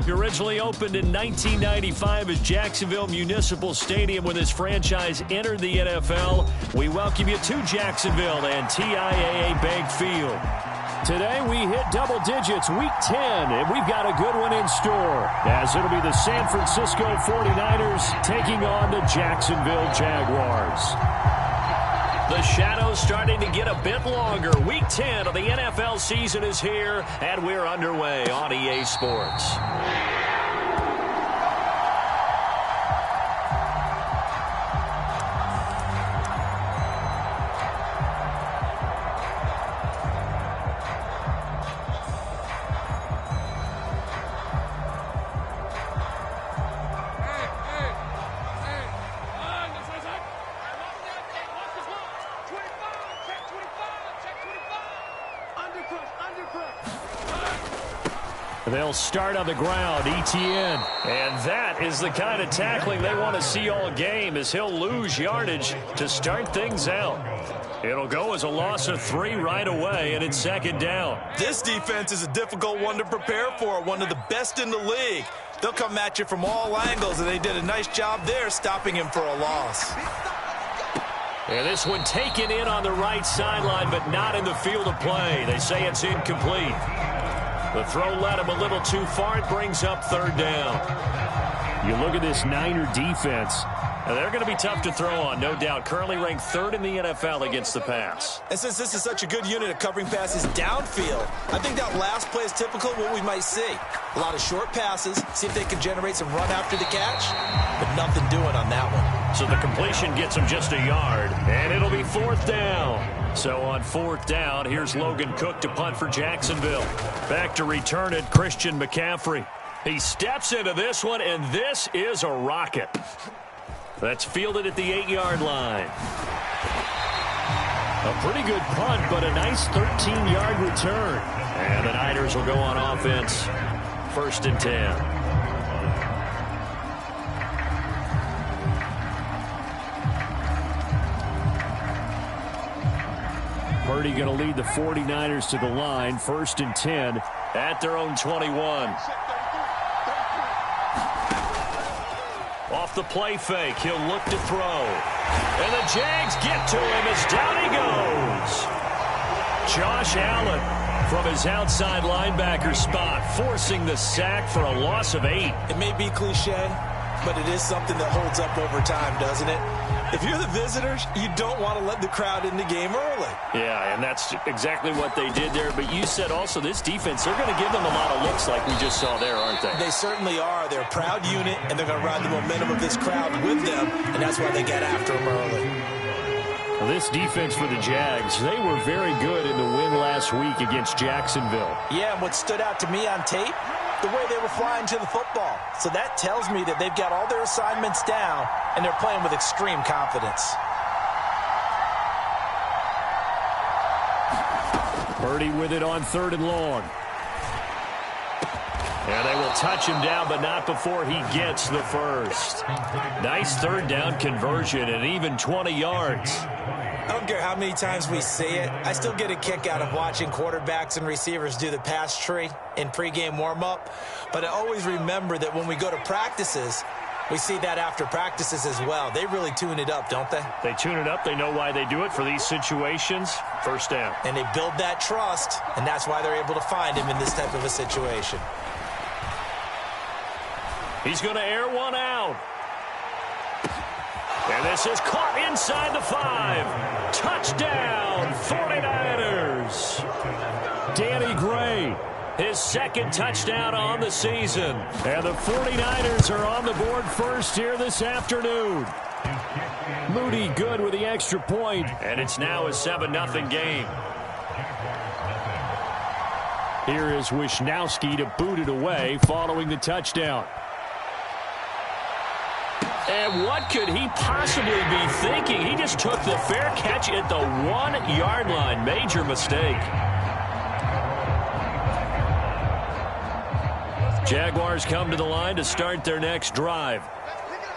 He originally opened in 1995 as Jacksonville Municipal Stadium when his franchise entered the NFL. We welcome you to Jacksonville and TIAA Bank Field. Today we hit double digits, Week 10, and we've got a good one in store, as it'll be the San Francisco 49ers taking on the Jacksonville Jaguars. The shadows starting to get a bit longer. Week 10 of the NFL season is here, and we're underway on EA Sports. They'll start on the ground, Etienne. And that is the kind of tackling they want to see all game, as he'll lose yardage to start things out. It'll go as a loss of 3 right away, and it's second down. This defense is a difficult one to prepare for, one of the best in the league. They'll come at you from all angles, and they did a nice job there stopping him for a loss. And this one taken in on the right sideline, but not in the field of play. They say it's incomplete. The throw led him a little too far. It brings up third down. You look at this Niner defense. They're going to be tough to throw on, no doubt. Currently ranked 3rd in the NFL against the pass. And since this is such a good unit of covering passes downfield, I think that last play is typical of what we might see. A lot of short passes, see if they can generate some run after the catch, but nothing doing on that one. So the completion gets him just a yard, and it'll be 4th down. So on 4th down, here's Logan Cook to punt for Jacksonville. Back to return it, Christian McCaffrey. He steps into this one, and this is a rocket. That's fielded at the 8-yard line. A pretty good punt, but a nice 13-yard return. And the Niners will go on offense. 1st and 10. Purdy going to lead the 49ers to the line. 1st and 10 at their own 21. Off the play fake, he'll look to throw. And the Jags get to him as down he goes. Josh Allen from his outside linebacker spot, forcing the sack for a loss of 8. It may be cliche, but it is something that holds up over time, doesn't it? If you're the visitors, you don't want to let the crowd in the game early. Yeah, and that's exactly what they did there. But you said also this defense, they're going to give them a lot of looks like we just saw there, aren't they? They certainly are. They're a proud unit, and they're going to ride the momentum of this crowd with them, and that's why they get after them early. Well, this defense for the Jags, they were very good in the win last week against Jacksonville. Yeah, and what stood out to me on tape, the way they were flying to the football. So that tells me that they've got all their assignments down, and they're playing with extreme confidence. Purdy with it on 3rd and long. And they will touch him down, but not before he gets the first. Nice 3rd down conversion, and even 20 yards. I don't care how many times we see it. I still get a kick out of watching quarterbacks and receivers do the pass tree in pregame warm-up. But I always remember that when we go to practices, we see that after practices as well. They really tune it up, don't they? They tune it up. They know why they do it for these situations. 1st down. And they build that trust, and that's why they're able to find him in this type of a situation. He's going to air one out. And this is caught inside the 5. Touchdown, 49ers. Danny Gray, his 2nd touchdown on the season. And the 49ers are on the board first here this afternoon. Moody good with the extra point. And it's now a 7-0 game. Here is Wisnowski to boot it away following the touchdown. And what could he possibly be thinking? He just took the fair catch at the 1-yard line. Major mistake. Jaguars come to the line to start their next drive.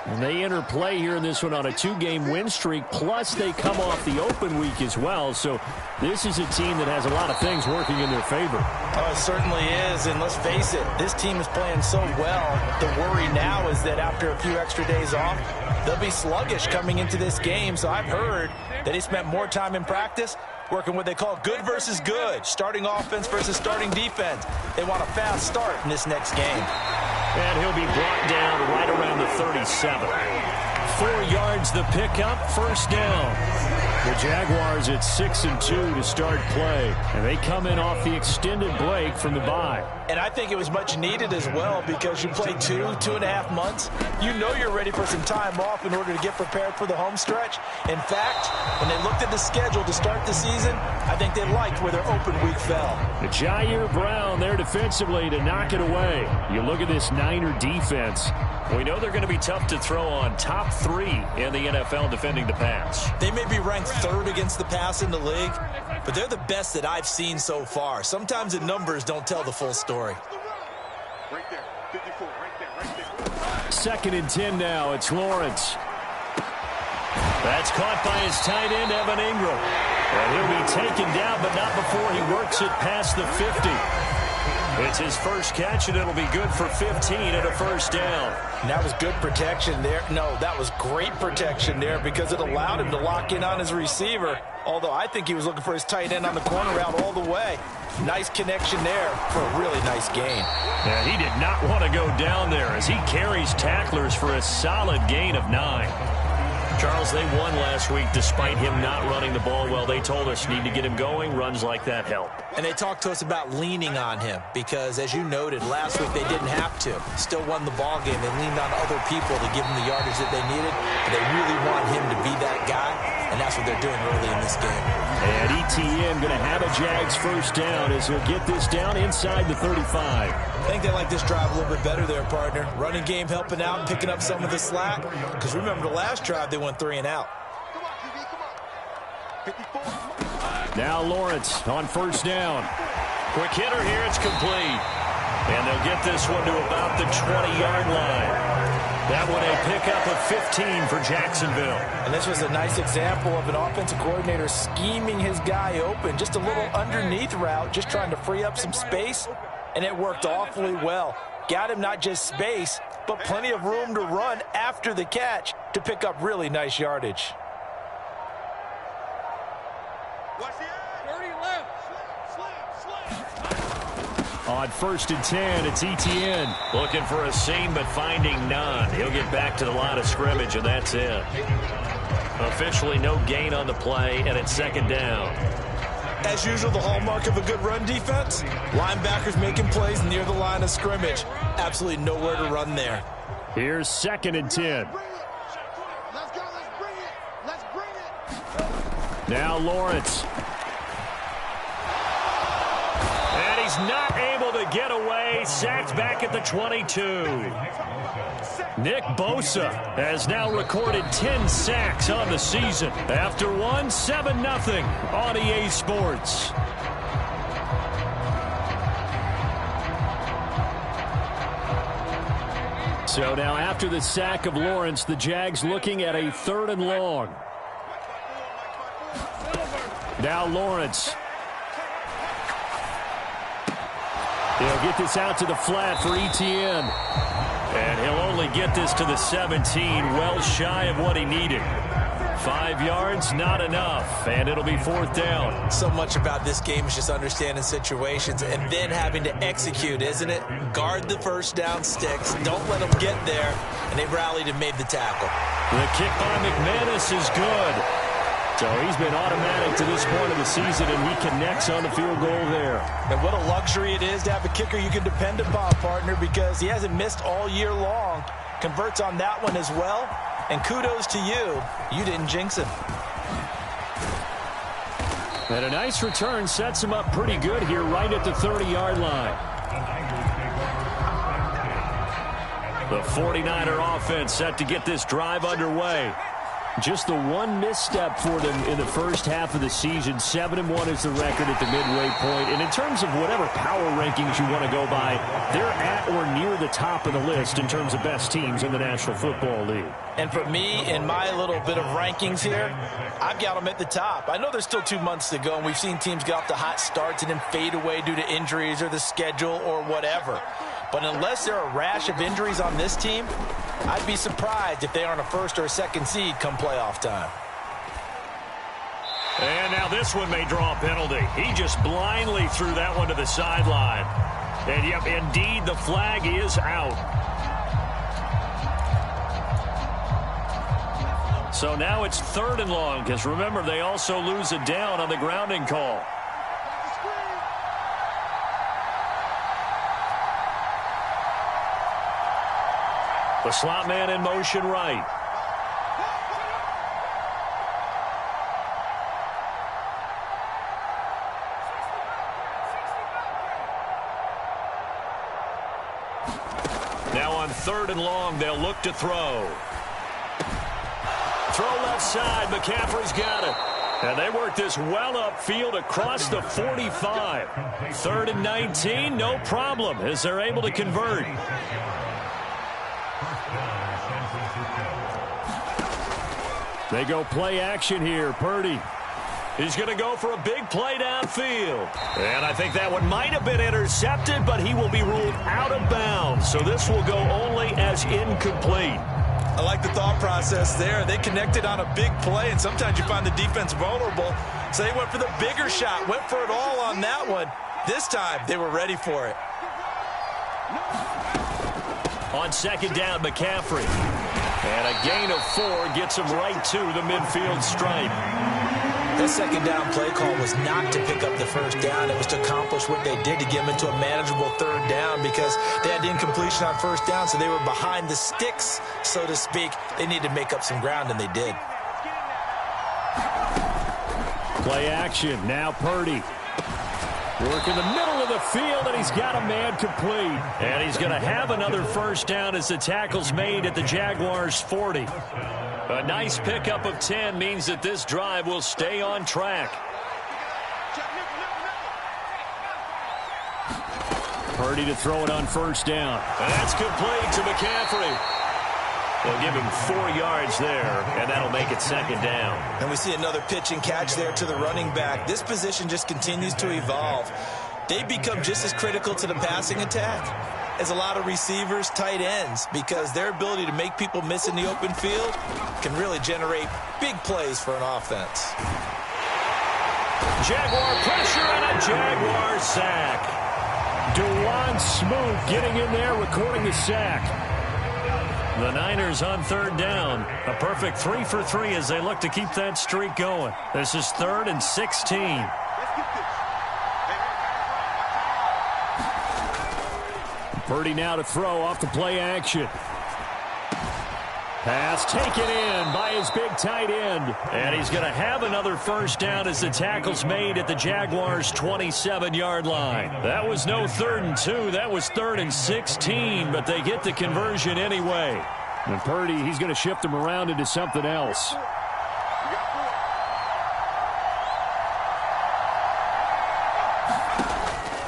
And they interplay here in this one on a 2-game win streak, plus they come off the open week as well. So this is a team that has a lot of things working in their favor. Oh, it certainly is, and let's face it, this team is playing so well. The worry now is that after a few extra days off, they'll be sluggish coming into this game. So I've heard that he spent more time in practice working what they call good versus good, starting offense versus starting defense. They want a fast start in this next game. And he'll be brought down right around the 37. 4 yards the pickup, first down. The Jaguars at 6-2 to start play. And they come in off the extended break from the bye. And I think it was much needed as well because you play 2.5 months. You know you're ready for some time off in order to get prepared for the home stretch. In fact, when they looked at the schedule to start the season, I think they liked where their open week fell. Jair Brown there defensively to knock it away. You look at this Niner defense. We know they're going to be tough to throw on. Top 3 in the NFL defending the pass. They may be ranked 3rd against the pass in the league, but they're the best that I've seen so far. Sometimes the numbers don't tell the full story. Right there, 54, right there. 2nd and 10 now. It's Lawrence. That's caught by his tight end, Evan Ingram. And he'll be taken down, but not before he works it past the 50. It's his first catch, and it'll be good for 15 and a first down. And that was good protection there. No, that was great protection there because it allowed him to lock in on his receiver. Although I think he was looking for his tight end on the corner route all the way. Nice connection there for a really nice gain. Yeah, he did not want to go down there as he carries tacklers for a solid gain of 9. Charles, they won last week despite him not running the ball well. They told us need to get him going. Runs like that help. And they talked to us about leaning on him because, as you noted, last week they didn't have to. Still won the ball game. They leaned on other people to give him the yardage that they needed. But they really want him to be that guy, and that's what they're doing early in this game. And ETN going to have a Jags first down as he'll get this down inside the 35. I think they like this drive a little bit better there, partner. Running game helping out, picking up some of the slack. Because remember, the last drive they went 3 and out. Come on, QB, come on. 54. Now Lawrence on first down. Quick hitter here, it's complete. And they'll get this one to about the 20-yard line. That one a pickup of 15 for Jacksonville. And this was a nice example of an offensive coordinator scheming his guy open. Just a little underneath route, just trying to free up some space. And it worked awfully well. Got him not just space, but plenty of room to run after the catch to pick up really nice yardage. Watch the edge. 30 left. Slap. On 1st and 10, it's ETN. Looking for a seam, but finding none. He'll get back to the line of scrimmage, and that's it. Officially no gain on the play, and it's 2nd down. As usual, the hallmark of a good run defense, linebackers making plays near the line of scrimmage. Absolutely nowhere to run there. Here's 2nd and 10. Let's go. Let's bring it. Let's bring it. Now Lawrence. And he's not able to get away. Sacked back at the 22. Nick Bosa has now recorded 10 sacks on the season. After one, 7-0 on EA Sports. So now after the sack of Lawrence, the Jags looking at a 3rd and long. Now Lawrence. He'll get this out to the flat for ETN. And he'll only get this to the 17, well shy of what he needed. 5 yards, not enough, and it'll be 4th down. So much about this game is just understanding situations and then having to execute, isn't it? Guard the first down sticks. Don't let them get there. And they rallied and made the tackle. The kick by McManus is good. So he's been automatic to this point of the season, and he connects on the field goal there. And what a luxury it is to have a kicker you can depend upon, partner, because he hasn't missed all year long. Converts on that one as well. And kudos to you. You didn't jinx him. And a nice return sets him up pretty good here right at the 30-yard line. The 49er offense set to get this drive underway. Just the one misstep for them in the first half of the season. 7-1 is the record at the midway point. And in terms of whatever power rankings you want to go by, they're at or near the top of the list in terms of best teams in the National Football League. And for me, in my little bit of rankings here, I've got them at the top. I know there's still 2 months to go, and we've seen teams get off to hot starts and then fade away due to injuries or the schedule or whatever. But unless there are a rash of injuries on this team, I'd be surprised if they aren't a first or a second seed come playoff time. And now this one may draw a penalty. He just blindly threw that one to the sideline. And, yep, indeed, the flag is out. So now it's 3rd and long, because remember, they also lose a down on the grounding call. The slot man in motion right. Now on 3rd and long, they'll look to throw. Throw left side. McCaffrey's got it. And they work this well upfield across the 45. 3rd and 19, no problem, as they're able to convert. They go play action here. Purdy. He's going to go for a big play downfield. And I think that one might have been intercepted, but he will be ruled out of bounds. So this will go only as incomplete. I like the thought process there. They connected on a big play, and sometimes you find the defense vulnerable. So they went for the bigger shot, went for it all on that one. This time, they were ready for it. On 2nd down, McCaffrey. And a gain of 4 gets him right to the midfield stripe. That 2nd down play call was not to pick up the 1st down. It was to accomplish what they did to get them into a manageable 3rd down because they had incompletion on 1st down, so they were behind the sticks, so to speak. They needed to make up some ground, and they did. Play action. Now Purdy. Work in the middle of the field, and he's got a man complete. And he's going to have another 1st down as the tackle's made at the Jaguars' 40. A nice pickup of 10 means that this drive will stay on track. Purdy to throw it on 1st down. And that's complete to McCaffrey. They'll give him 4 yards there, and that'll make it 2nd down. And we see another pitch and catch there to the running back. This position just continues to evolve. They become just as critical to the passing attack as a lot of receivers, tight ends, because their ability to make people miss in the open field can really generate big plays for an offense. Jaguar pressure and a Jaguar sack. Dewan Smoot getting in there, recording the sack. The Niners on 3rd down. A perfect 3 for 3 as they look to keep that streak going. This is 3rd and 16. Purdy now to throw off the play action. Pass taken in by his big tight end. And he's going to have another 1st down as the tackle's made at the Jaguars' 27-yard line. That was no 3rd and 2. That was 3rd and 16, but they get the conversion anyway. And Purdy, he's going to shift them around into something else.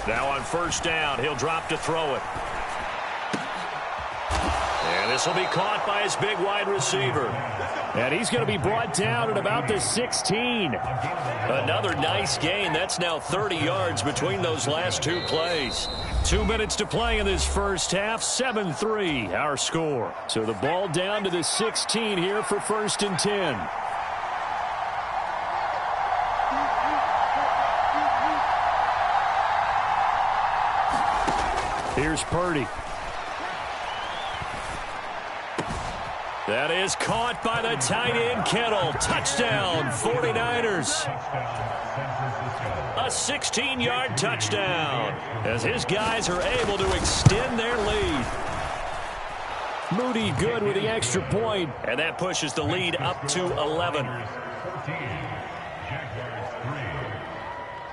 Now on 1st down, he'll drop to throw it. And this will be caught by his big wide receiver. And he's going to be brought down at about the 16. Another nice gain. That's now 30 yards between those last 2 plays. 2 minutes to play in this first half. 7-3 our score. So the ball down to the 16 here for 1st and 10. Here's Purdy. That is caught by the tight end, Kittle. Touchdown, 49ers. A 16-yard touchdown as his guys are able to extend their lead. Moody good with the extra point, and that pushes the lead up to 11.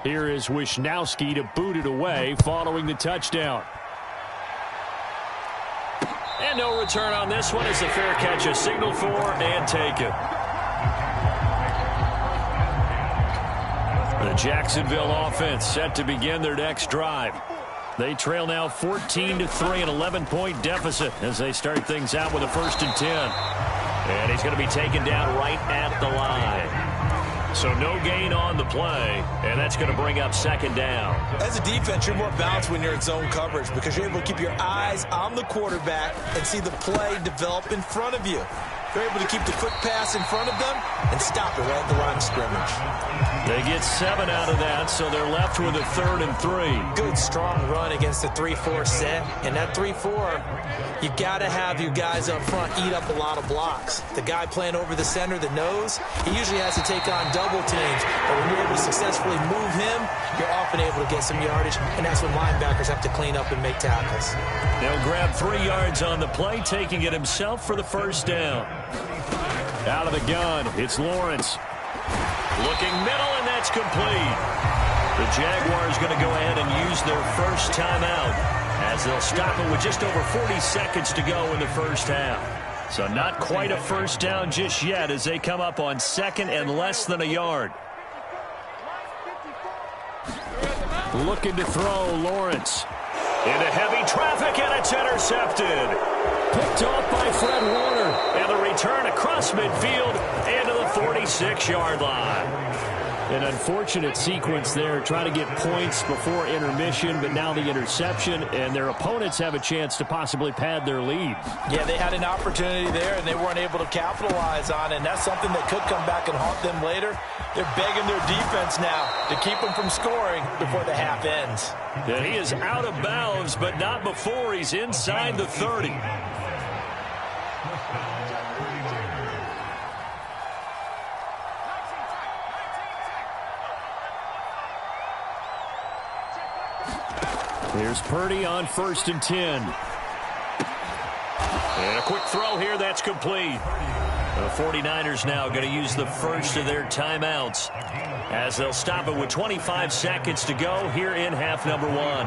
Here is Wisnowski to boot it away following the touchdown. And no return on this one as the fair catch is signaled for and taken. The Jacksonville offense set to begin their next drive. They trail now 14-3, an 11-point deficit as they start things out with a 1st and 10. And he's going to be taken down right at the line. So no gain on the play, and that's going to bring up 2nd down. As a defense, you're more balanced when you're in zone coverage because you're able to keep your eyes on the quarterback and see the play develop in front of you. You're able to keep the quick pass in front of them and stop it right at the line of scrimmage. They get 7 out of that, so they're left with a 3rd and 3. Good, strong run against the 3-4 set. And that 3-4, you've got to have your guys up front eat up a lot of blocks. The guy playing over the center, the nose, he usually has to take on double teams. But when you're able to successfully move him, you're often able to get some yardage, and that's when linebackers have to clean up and make tackles. They'll grab 3 yards on the play, taking it himself for the 1st down. Out of the gun, it's Lawrence. Looking middle, and that's complete. The Jaguars going to go ahead and use their first timeout as they'll stop it with just over 40 seconds to go in the first half. So not quite a 1st down just yet as they come up on 2nd and less than a yard. Looking to throw, Lawrence. Into heavy traffic, and it's intercepted. Picked off by Fred Warner. And the return across midfield and to the 46-yard line. An unfortunate sequence there, trying to get points before intermission, but now the interception, and their opponents have a chance to possibly pad their lead. Yeah, they had an opportunity there, and they weren't able to capitalize on it, and that's something that could come back and haunt them later. They're begging their defense now to keep them from scoring before the half ends. And he is out of bounds, but not before he's inside the 30. Here's Purdy on 1st and 10. And a quick throw here, that's complete. The 49ers now going to use the first of their timeouts as they'll stop it with 25 seconds to go here in half number 1.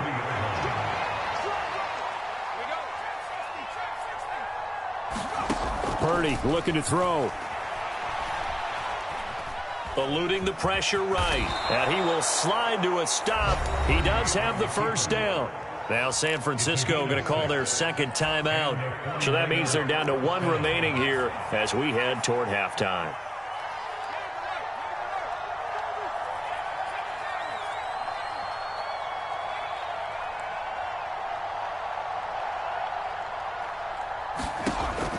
Purdy looking to throw. Eluding the pressure right. And he will slide to a stop. He does have the 1st down. Now San Francisco going to call their 2nd timeout. So that means they're down to 1 remaining here as we head toward halftime.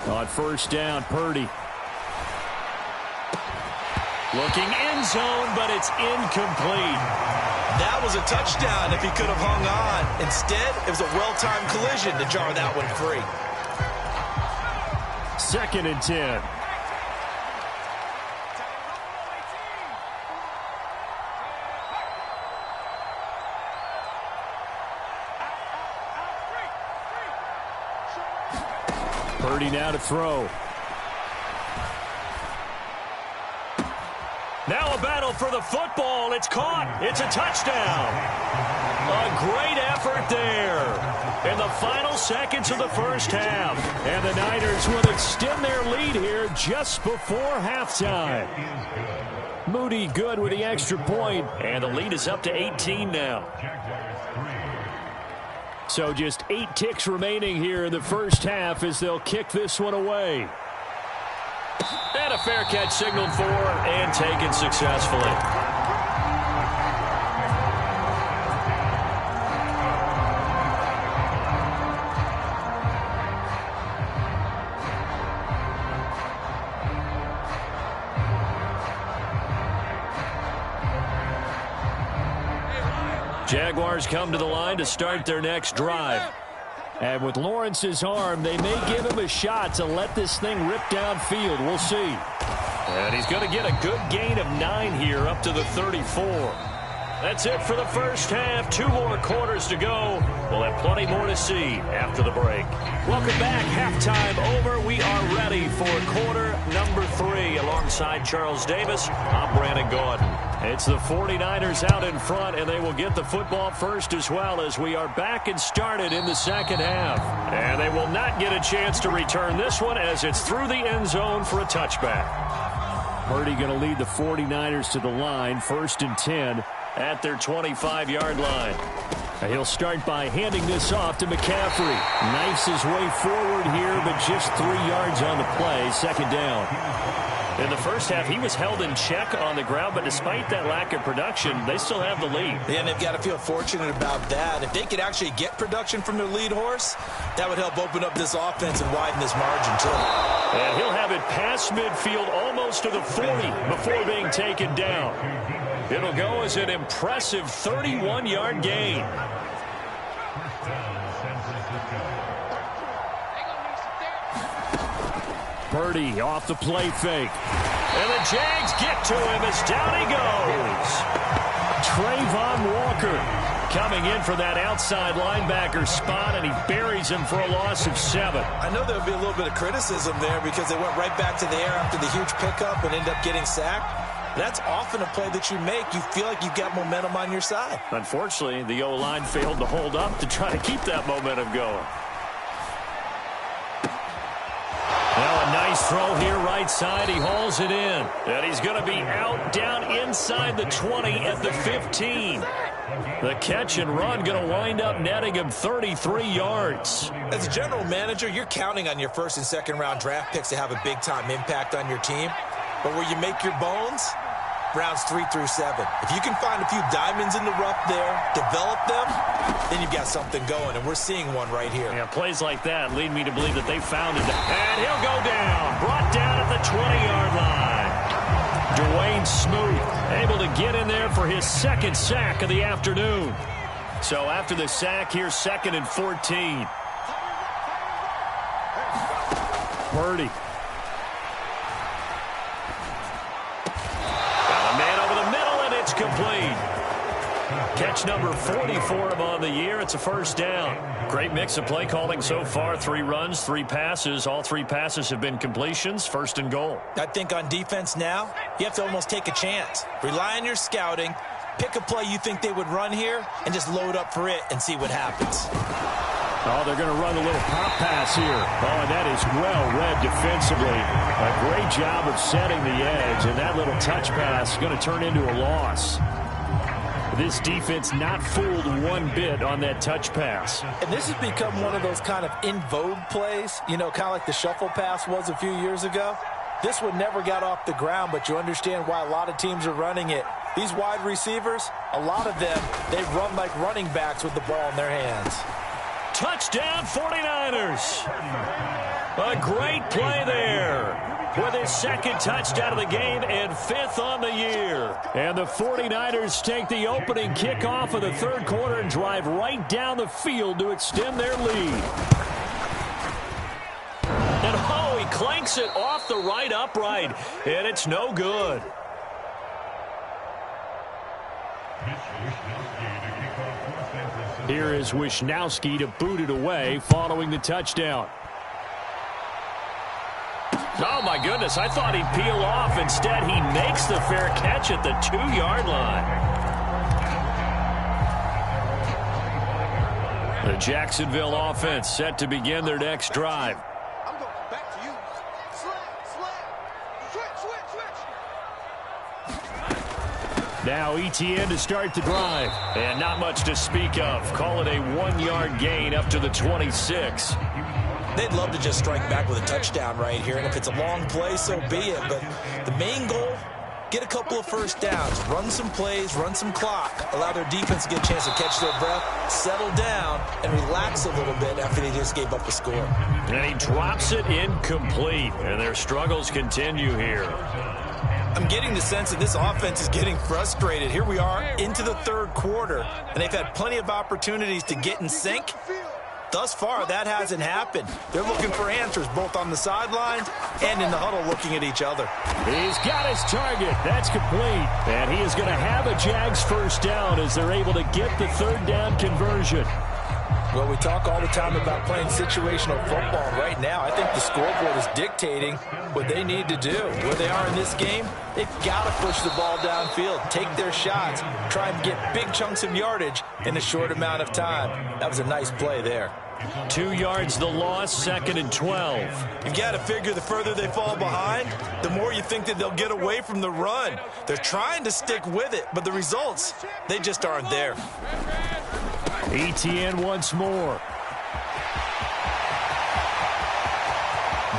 On 1st down, Purdy. Looking end zone, but it's incomplete. That was a touchdown if he could have hung on. Instead, it was a well-timed collision to jar that one free. 2nd and 10. Purdy now to throw. Now a battle for the football. It's caught. It's a touchdown. A great effort there in the final seconds of the first half. And the Niners will extend their lead here just before halftime. Moody good with the extra point, and the lead is up to 18 now. So just 8 ticks remaining here in the first half as they'll kick this one away. And a fair catch signaled for and taken successfully. Jaguars come to the line to start their next drive. And with Lawrence's arm, they may give him a shot to let this thing rip downfield. We'll see. And he's going to get a good gain of 9 here up to the 34. That's it for the first half. 2 more quarters to go. We'll have plenty more to see after the break. Welcome back. Halftime over. We are ready for quarter number 3. Alongside Charles Davis, I'm Brandon Gordon. It's the 49ers out in front, and they will get the football first as well as we are back and started in the second half. And they will not get a chance to return this one as it's through the end zone for a touchback. Purdy going to lead the 49ers to the line, 1st and 10 at their 25-yard line. He'll start by handing this off to McCaffrey. Knifes his way forward here, but just 3 yards on the play, 2nd down. In the first half, he was held in check on the ground, but despite that lack of production, they still have the lead. Yeah, and they've got to feel fortunate about that. If they could actually get production from their lead horse, that would help open up this offense and widen this margin, too. And he'll have it past midfield almost to the 40 before being taken down. It'll go as an impressive 31-yard gain. Purdy off the play fake. And the Jags get to him as down he goes. Trayvon Walker coming in for that outside linebacker spot, and he buries him for a loss of 7. I know there'll be a little bit of criticism there because they went right back to the air after the huge pickup and end up getting sacked. That's often a play that you make. You feel like you've got momentum on your side. Unfortunately, the O-line failed to hold up to try to keep that momentum going. Now a nice throw here right side. He hauls it in. And he's going to be out down inside the 20 at the 15. The catch and run going to wind up netting him 33 yards. As a general manager, you're counting on your 1st and 2nd round draft picks to have a big-time impact on your team. But where you make your bones, rounds 3 through 7. If you can find a few diamonds in the rough there, develop them, then you've got something going, and we're seeing one right here. Yeah, plays like that lead me to believe that they found it. And he'll go down, brought down at the 20-yard line. Dwayne Smoot able to get in there for his 2nd sack of the afternoon. So after the sack, here's 2nd and 14. Purdy. It's complete. Catch number 40 for him on the year. It's a 1st down. Great mix of play calling so far. 3 runs, 3 passes. All 3 passes have been completions. 1st and goal. I think on defense now, you have to almost take a chance. Rely on your scouting. Pick a play you think they would run here and just load up for it and see what happens. Oh, they're going to run a little pop pass here. Oh, and that is well read defensively. A great job of setting the edge, and that little touch pass is going to turn into a loss. This defense not fooled one bit on that touch pass. And this has become one of those kind of in vogue plays, you know, kind of like the shuffle pass was a few years ago. This one never got off the ground, but you understand why a lot of teams are running it. These wide receivers, a lot of them, they run like running backs with the ball in their hands. Touchdown 49ers. A great play there with his 2nd touchdown of the game and 5th on the year. And the 49ers take the opening kickoff of the 3rd quarter and drive right down the field to extend their lead. And oh, he clanks it off the right upright, and it's no good. Here is Wisnowski to boot it away following the touchdown. Oh, my goodness. I thought he'd peel off. Instead, he makes the fair catch at the 2-yard line. The Jacksonville offense set to begin their next drive. I'm going back to you. Switch. Now Etienne to start the drive. And not much to speak of. Call it a 1-yard gain up to the 26. They'd love to just strike back with a touchdown right here, and if it's a long play, so be it. But the main goal, get a couple of 1st downs, run some plays, run some clock, allow their defense to get a chance to catch their breath, settle down, and relax a little bit after they just gave up a score. And he drops it incomplete, and their struggles continue here. I'm getting the sense that this offense is getting frustrated. Here we are into the 3rd quarter, and they've had plenty of opportunities to get in sync. Thus far, that hasn't happened. They're looking for answers both on the sidelines and in the huddle looking at each other. He's got his target. That's complete. And he is going to have a Jags 1st down as they're able to get the 3rd down conversion. Well, we talk all the time about playing situational football. Right now, I think the scoreboard is dictating what they need to do. Where they are in this game, they've got to push the ball downfield, take their shots, try and get big chunks of yardage in a short amount of time. That was a nice play there. 2 yards the loss, 2nd and 12. You've got to figure the further they fall behind, the more you think that they'll get away from the run. They're trying to stick with it, but the results, they just aren't there. Etienne once more.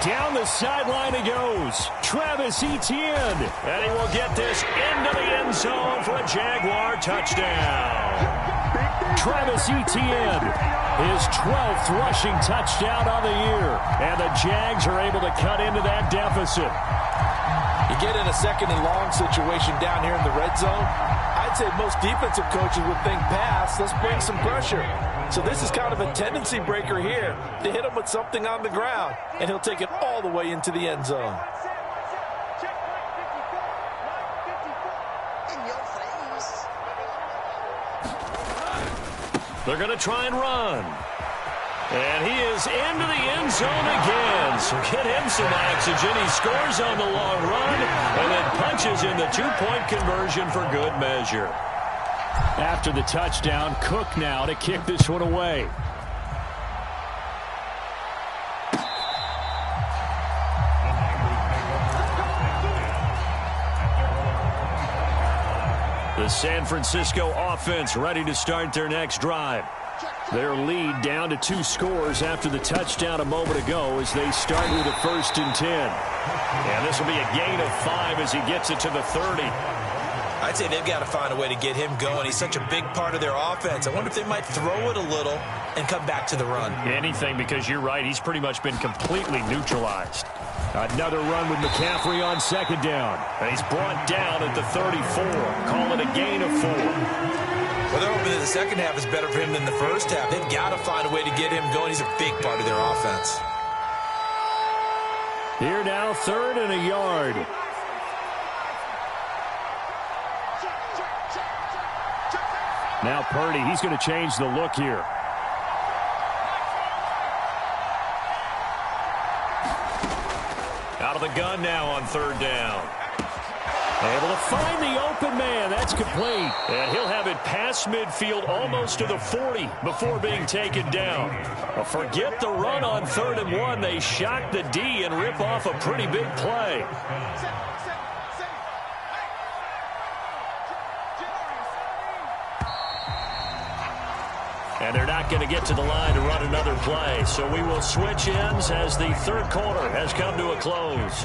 Down the sideline he goes. Travis Etienne. And he will get this into the end zone for a Jaguar touchdown. Travis Etienne, his 12th rushing touchdown on the year. And the Jags are able to cut into that deficit. You get in a 2nd and long situation down here in the red zone, I'd say most defensive coaches would think pass, let's bring some pressure. So this is kind of a tendency breaker here to hit him with something on the ground, and he'll take it all the way into the end zone. They're going to try and run. And he is into the end zone again. So get him some oxygen. He scores on the long run and then punches in the 2-point conversion for good measure. After the touchdown, Cook now to kick this one away. The San Francisco offense ready to start their next drive. Their lead down to 2 scores after the touchdown a moment ago as they start with a 1st and 10. And this will be a gain of 5 as he gets it to the 30. I'd say they've got to find a way to get him going. He's such a big part of their offense. I wonder if they might throw it a little and come back to the run. Anything, because you're right. He's pretty much been completely neutralized. Another run with McCaffrey on 2nd down. And he's brought down at the 34. Call it a gain of 4. Well, they're hoping that the second half is better for him than the first half. They've got to find a way to get him going. He's a big part of their offense. Here now, 3rd and a yard. Now Purdy, he's going to change the look here. Out of the gun now on 3rd down. Able to find the open man. That's complete. And he'll have it past midfield almost to the 40 before being taken down. Well, forget the run on 3rd and 1. They shock the D and rip off a pretty big play. And they're not going to get to the line to run another play. So we will switch ends as the 3rd quarter has come to a close.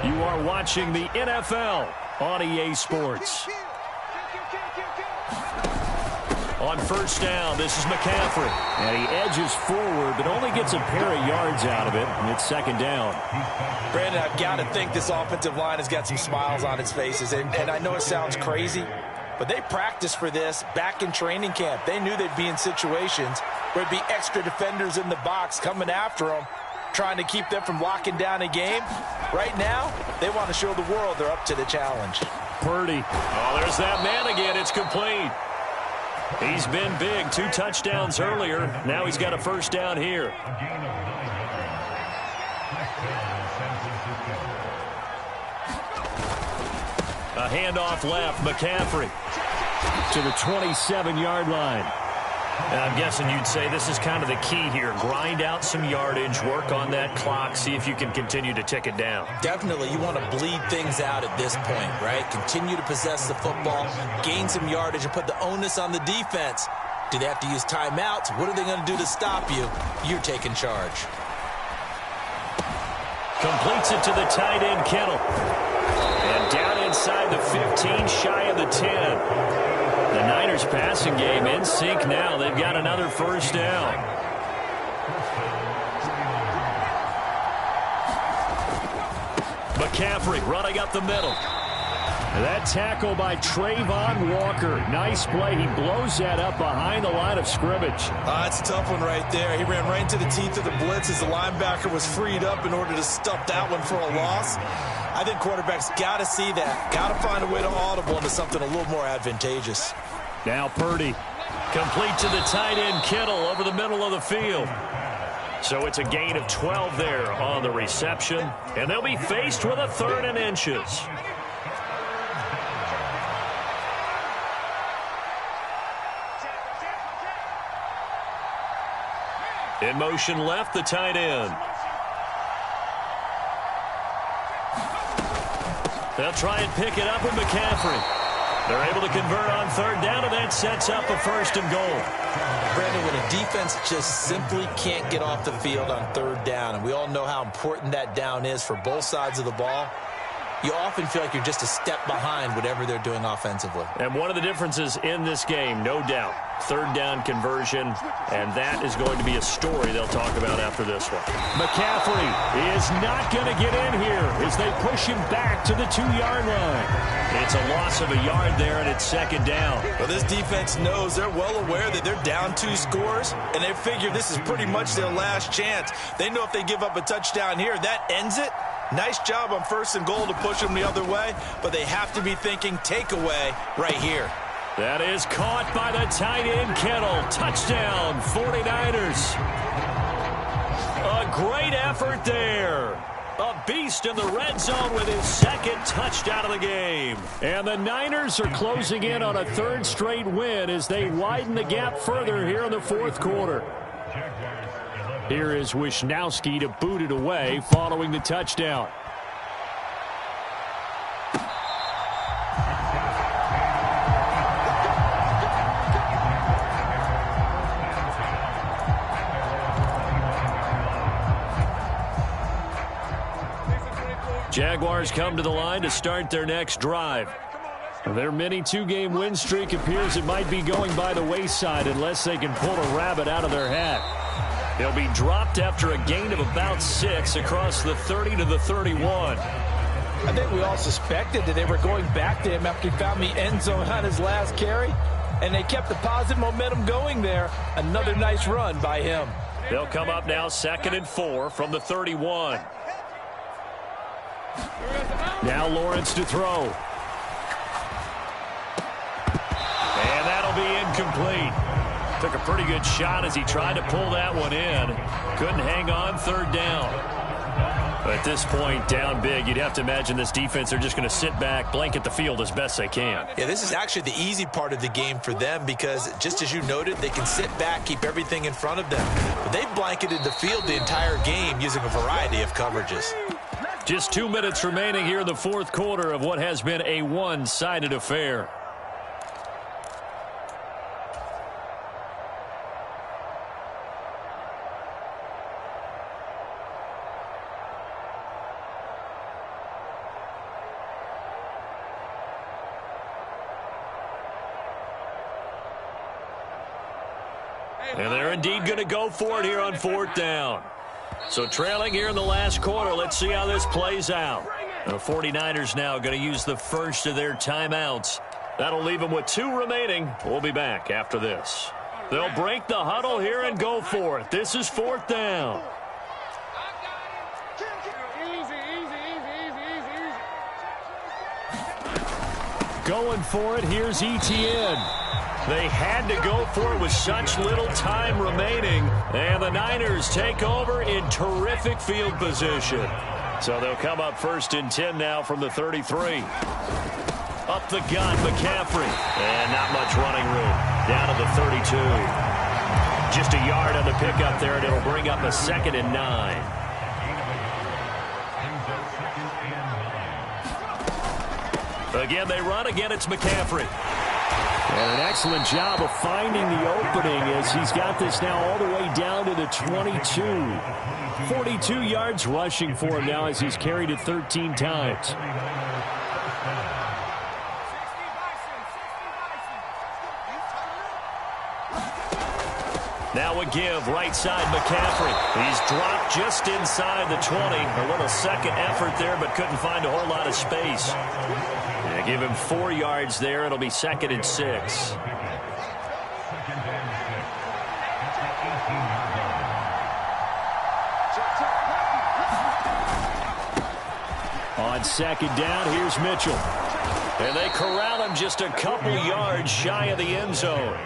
You are watching the NFL on EA Sports. On 1st down, this is McCaffrey. And he edges forward, but only gets a pair of yards out of it. And it's 2nd down. Brandon, I've got to think this offensive line has got some smiles on its faces. And I know it sounds crazy, but they practiced for this back in training camp. They knew they'd be in situations where there'd be extra defenders in the box coming after them, trying to keep them from locking down a game. Right now, they want to show the world they're up to the challenge. Purdy. Oh, there's that man again. It's complete. He's been big. 2 touchdowns earlier. Now he's got a 1st down here. A handoff left. McCaffrey to the 27-yard line. And I'm guessing you'd say this is kind of the key here. Grind out some yardage, work on that clock, see if you can continue to tick it down. Definitely, you want to bleed things out at this point, right? Continue to possess the football, gain some yardage, and put the onus on the defense. Do they have to use timeouts? What are they going to do to stop you? You're taking charge. Completes it to the tight end, Kittle. And down inside the 15, shy of the 10. The Niners passing game in sync now. They've got another 1st down. McCaffrey running up the middle. That tackle by Trayvon Walker. Nice play. He blows that up behind the line of scrimmage. That's a tough one right there. He ran right into the teeth of the blitz as the linebacker was freed up in order to stuff that one for a loss. I think quarterbacks got to see that. Got to find a way to audible into something a little more advantageous. Now Purdy. Complete to the tight end, Kittle, over the middle of the field. So it's a gain of 12 there on the reception. And they'll be faced with a 3rd and inches. In motion left, the tight end. They'll try and pick it up with McCaffrey. They're able to convert on third down, and that sets up a 1st and goal. Brandon, when a defense just simply can't get off the field on third down, and we all know how important that down is for both sides of the ball, you often feel like you're just a step behind whatever they're doing offensively. And one of the differences in this game, no doubt, third down conversion, and that is going to be a story they'll talk about after this one. McCaffrey is not going to get in here as they push him back to the 2-yard line. It's a loss of a yard there, and it's 2nd down. Well, this defense knows, they're well aware that they're down 2 scores, and they figure this is pretty much their last chance. They know if they give up a touchdown here, that ends it. Nice job on 1st and goal to push them the other way, but they have to be thinking takeaway right here. That is caught by the tight end, Kittle. Touchdown, 49ers. A great effort there. A beast in the red zone with his 2nd touchdown of the game. And the Niners are closing in on a 3rd straight win as they widen the gap further here in the 4th quarter. Here is Wisnowski to boot it away following the touchdown. Jaguars come to the line to start their next drive. Their mini 2-game win streak appears it might be going by the wayside unless they can pull a rabbit out of their hat. They'll be dropped after a gain of about 6 across the 30 to the 31. I think we all suspected that they were going back to him after he found the end zone on his last carry, and they kept the positive momentum going there. Another nice run by him. They'll come up now 2nd and 4 from the 31. Now Lawrence to throw. And that'll be incomplete. Took a pretty good shot as he tried to pull that one in. Couldn't hang on 3rd down. But at this point, down big, you'd have to imagine this defense are just going to sit back, blanket the field as best they can. Yeah, this is actually the easy part of the game for them because, just as you noted, they can sit back, keep everything in front of them. But they've blanketed the field the entire game using a variety of coverages. Just 2 minutes remaining here in the 4th quarter of what has been a one-sided affair. And they're indeed going to go for it here on 4th down. So trailing here in the last quarter, let's see how this plays out. The 49ers now going to use the first of their timeouts. That'll leave them with 2 remaining. We'll be back after this. They'll break the huddle here and go for it. This is 4th down. Going for it, here's Etienne. They had to go for it with such little time remaining. And the Niners take over in terrific field position. So they'll come up 1st and 10 now from the 33. Up the gut, McCaffrey. And not much running room. Down to the 32. Just a yard on the pickup there, and it'll bring up a 2nd and 9. Again, they run. Again, it's McCaffrey. And an excellent job of finding the opening as he's got this now all the way down to the 22. 42 yards rushing for him now as he's carried it 13 times. Now a give, right side, McCaffrey. He's dropped just inside the 20. A little second effort there, but couldn't find a whole lot of space. Give him 4 yards there. It'll be 2nd and 6. On 2nd down, here's Mitchell. And they corral him just a couple yards shy of the end zone.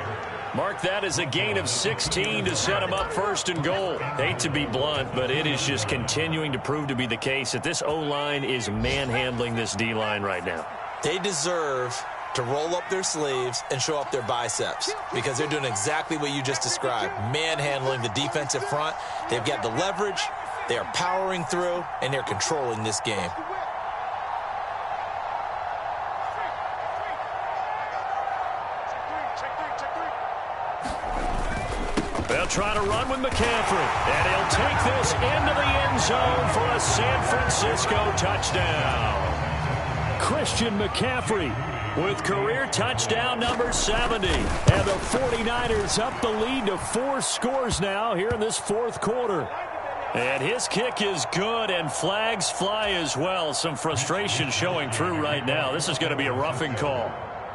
Mark that as a gain of 16 to set him up 1st and goal. Hate to be blunt, but it is just continuing to prove to be the case that this O-line is manhandling this D-line right now. They deserve to roll up their sleeves and show up their biceps because they're doing exactly what you just described, manhandling the defensive front. They've got the leverage, they are powering through, and they're controlling this game. They'll try to run with McCaffrey, and he'll take this into the end zone for a San Francisco touchdown. Christian McCaffrey with career touchdown number 70. And the 49ers up the lead to 4 scores now here in this fourth quarter. And his kick is good, and flags fly as well. Some frustration showing through right now. This is going to be a roughing call.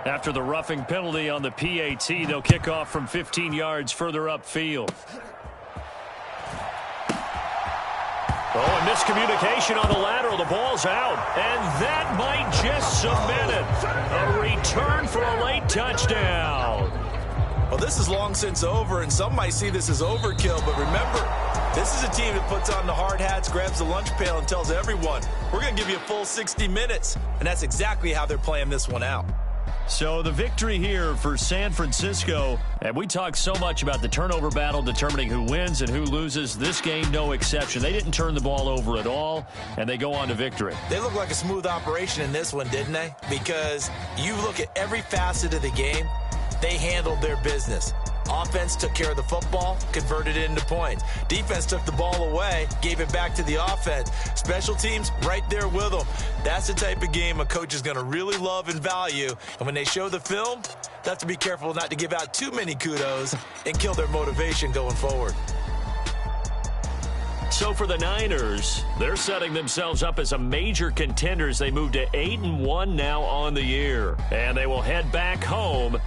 After the roughing penalty on the PAT, they'll kick off from 15 yards further upfield. Oh, and miscommunication on the lateral. The ball's out, and that might just cement it. A return for a late touchdown. Well, this is long since over, and some might see this as overkill, but remember, this is a team that puts on the hard hats, grabs the lunch pail, and tells everyone, we're going to give you a full 60 minutes, and that's exactly how they're playing this one out. So the victory here for San Francisco, and we talk so much about the turnover battle determining who wins and who loses. This game, no exception. They didn't turn the ball over at all, and they go on to victory. They look like a smooth operation in this one, didn't they? Because you look at every facet of the game, they handled their business. Offense took care of the football, converted it into points. Defense took the ball away, gave it back to the offense. Special teams, right there with them. That's the type of game a coach is going to really love and value. And when they show the film, they have to be careful not to give out too many kudos and kill their motivation going forward. So for the Niners, they're setting themselves up as a major contender as they move to 8-1 now on the year. And they will head back home